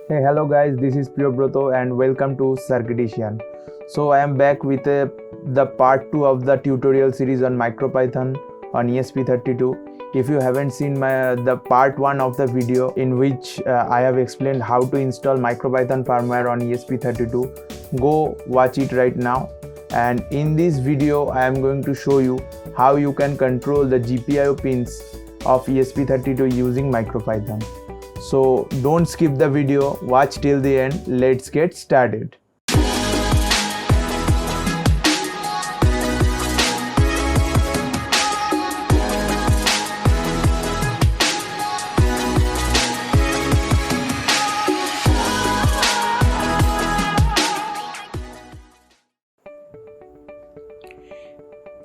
Hey, hello guys, this is Priyobroto and welcome to Circuitician. So I am back with the part 2 of the tutorial series on MicroPython on ESP32. If you haven't seen the part 1 of the video in which I have explained how to install MicroPython firmware on ESP32, go watch it right now. And in this video I am going to show you how you can control the GPIO pins of ESP32 using MicroPython. So don't skip the video, watch till the end. Let's get started.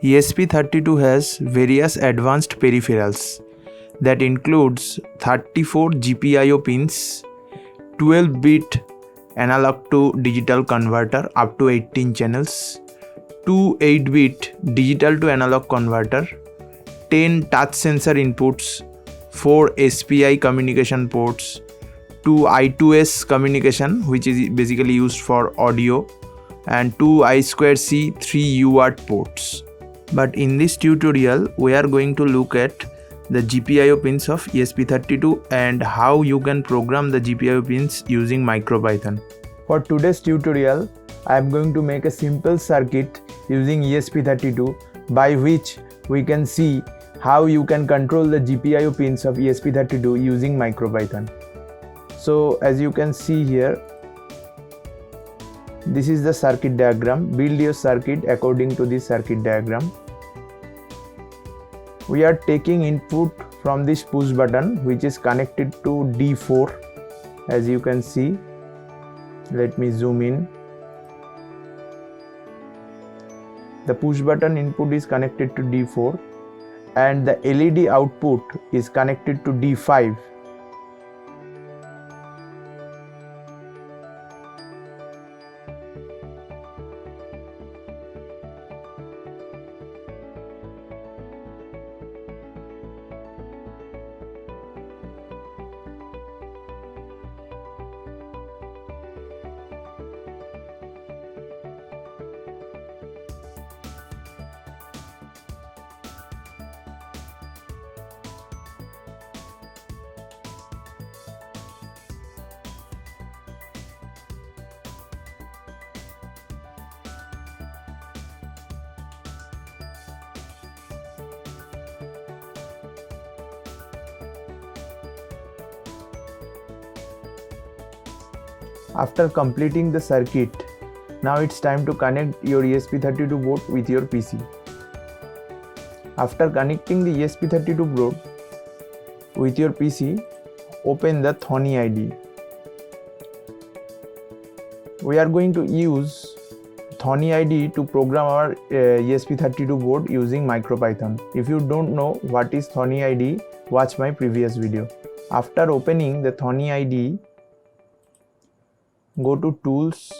ESP32 has various advanced peripherals that includes 34 GPIO pins, 12-bit analog to digital converter up to 18 channels, 2 8-bit digital to analog converter, 10 touch sensor inputs, 4 SPI communication ports, 2 I2S communication which is basically used for audio, and 2 I2C 3 UART ports. But in this tutorial we are going to look at the GPIO pins of ESP32 and how you can program the GPIO pins using MicroPython. For today's tutorial, I am going to make a simple circuit using ESP32 by which we can see how you can control the GPIO pins of ESP32 using MicroPython. So as you can see here, this is the circuit diagram. Build your circuit according to this circuit diagram. We are taking input from this push button which is connected to D4. As you can see, let me zoom in. The push button input is connected to D4 and the LED output is connected to D5. After completing the circuit, now it's time to connect your ESP32 board with your PC. After connecting the ESP32 board with your PC, open the Thonny IDE. We are going to use Thonny IDE to program our ESP32 board using MicroPython. If you don't know what is Thonny IDE, watch my previous video. After opening the Thonny IDE, go to Tools,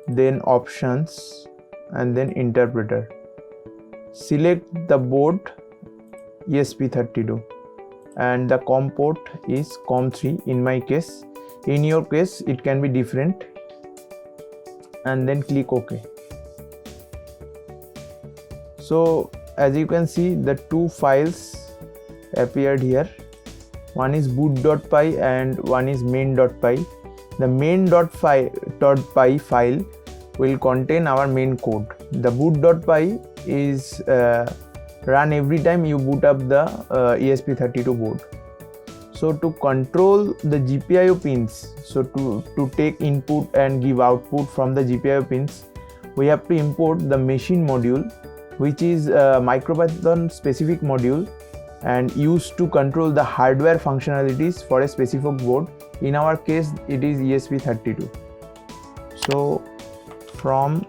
then Options, and then Interpreter. Select the board ESP32 and the COM port is COM3 in my case. In your case it can be different, and then click OK. So as you can see, the two files appeared here. One is boot.py and one is main.py. The main.py file will contain our main code. The boot.py is run every time you boot up the ESP32 board. So to control the GPIO pins, so to take input and give output from the GPIO pins, we have to import the machine module, which is a MicroPython specific module and used to control the hardware functionalities for a specific board. In our case it is ESP32. So from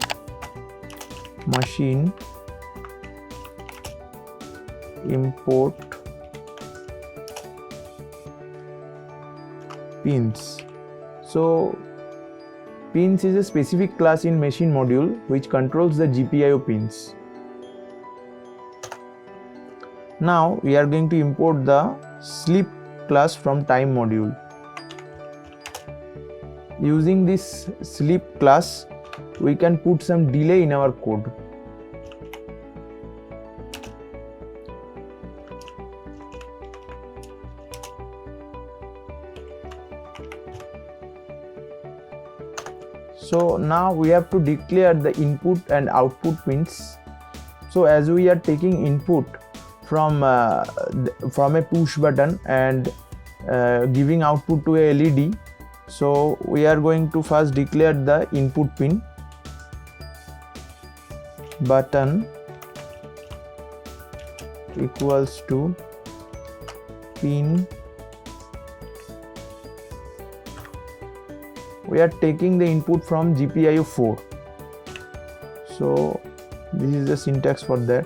machine import pins. So pins is a specific class in machine module which controls the GPIO pins. Now we are going to import the sleep class from time module. using this sleep class, we can put some delay in our code. So now we have to declare the input and output pins. So as we are taking input from a push button and giving output to a LED, so we are going to first declare the input pin, button equals to pin. We are taking the input from GPIO 4. So this is the syntax for that.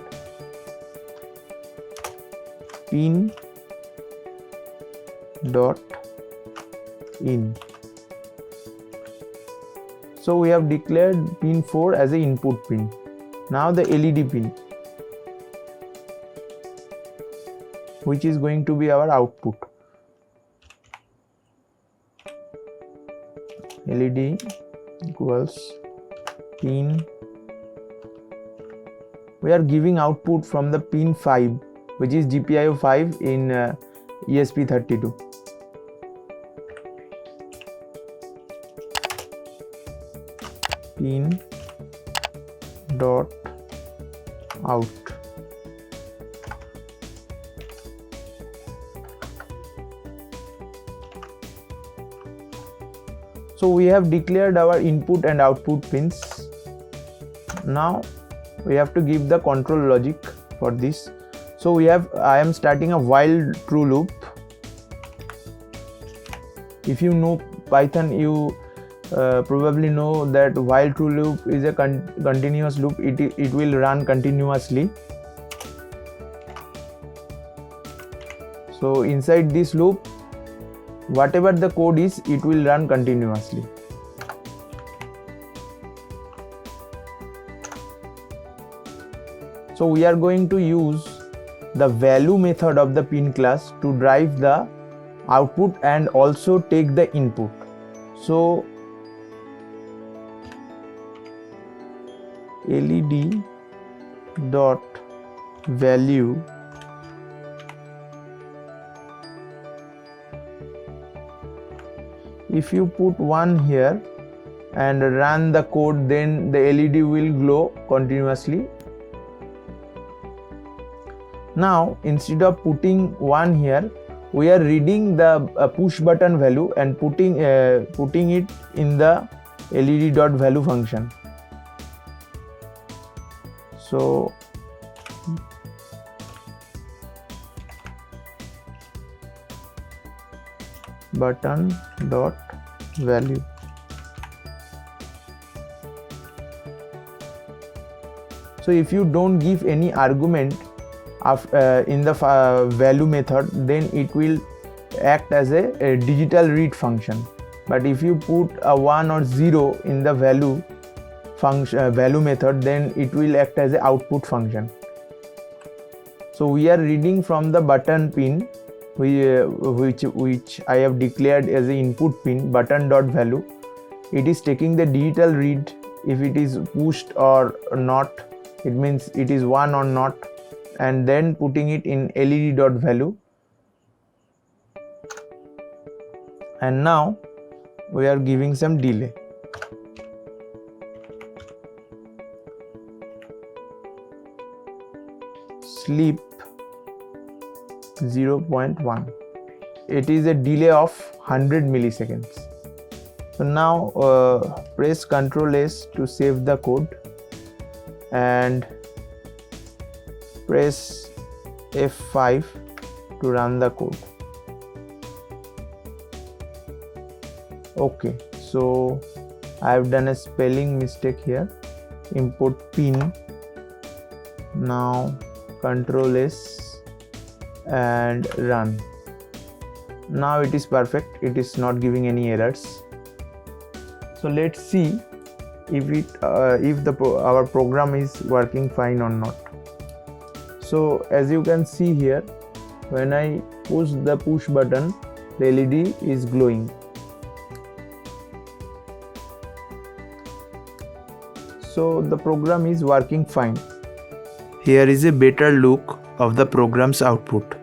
Pin dot in. So we have declared pin 4 as a input pin. Now the LED pin, which is going to be our output. LED equals pin. We are giving output from the pin 5, which is GPIO 5 in ESP32. Pin dot out. So we have declared our input and output pins. Now we have to give the control logic for this. So I am starting a while true loop. If you know Python, you probably know that while true loop is a continuous loop. It will run continuously. So inside this loop, whatever the code is, it will run continuously. So we are going to use the value method of the pin class to drive the output and also take the input. So LED dot value if you put 1 here and run the code, then the LED will glow continuously. Now instead of putting 1 here, we are reading the push button value and putting it in the LED.value function. So button dot value. So if you don't give any argument in the value method, then it will act as a digital read function. But if you put a 1 or 0 in the value method, then it will act as an output function. So we are reading from the button pin, which I have declared as the input pin, button dot value. It is taking the digital read. If it is pushed or not, it means it is 1 or not, and then putting it in LED.value. And now we are giving some delay. Sleep 0.1. It is a delay of 100 milliseconds. So now press Ctrl S to save the code and press F5 to run the code. Okay, so I have done a spelling mistake here. Import pin. Now Ctrl S and run. Now it is perfect. It is not giving any errors. So let's see if our program is working fine or not. So as you can see here, when I push the push button, the LED is glowing. so the program is working fine. Here is a better look of the program's output.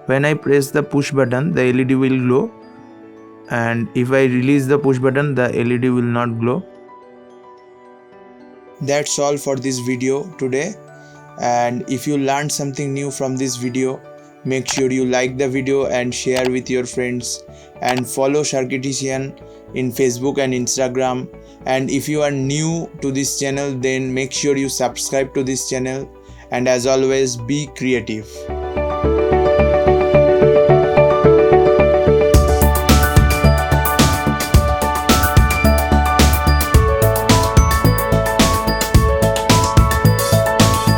When I press the push button, the LED will glow, and if I release the push button, the LED will not glow. That's all for this video today, and if you learned something new from this video, make sure you like the video and share with your friends, and follow Circuitician in Facebook and Instagram. And if you are new to this channel, then make sure you subscribe to this channel, and as always, be creative.